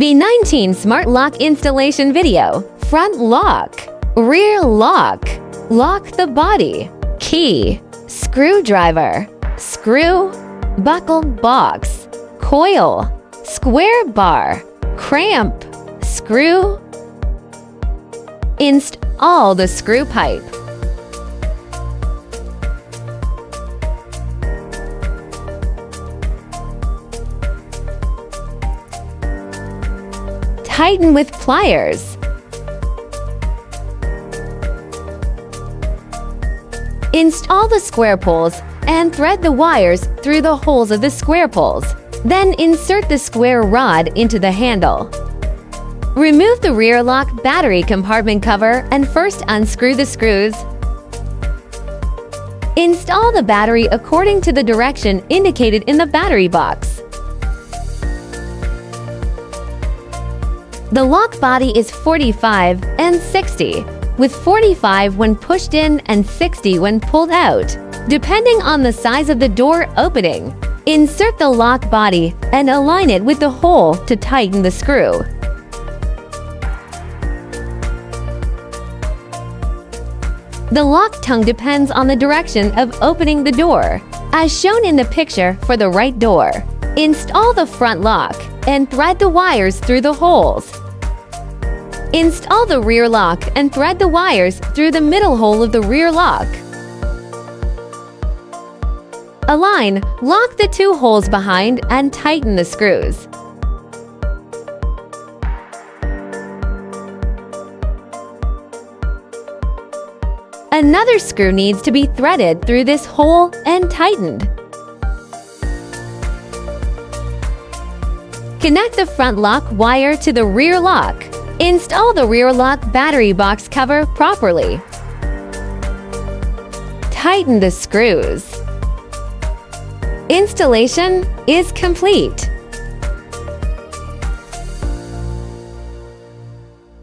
V19 Smart Lock Installation Video. Front lock, rear lock, lock the body, key, screwdriver, screw, buckle box, coil, square bar, cramp, screw. Install the screw pipe. Tighten with pliers. Install the square poles and thread the wires through the holes of the square poles. Then insert the square rod into the handle. Remove the rear lock battery compartment cover and first unscrew the screws. Install the battery according to the direction indicated in the battery box. The lock body is 45 and 60, with 45 when pushed in and 60 when pulled out, depending on the size of the door opening. Insert the lock body and align it with the hole to tighten the screw. The lock tongue depends on the direction of opening the door, as shown in the picture for the right door. Install the front lock and thread the wires through the holes. Install the rear lock and thread the wires through the middle hole of the rear lock. Align, lock the two holes behind and tighten the screws. Another screw needs to be threaded through this hole and tightened. Connect the front lock wire to the rear lock. Install the rear lock battery box cover properly. Tighten the screws. Installation is complete.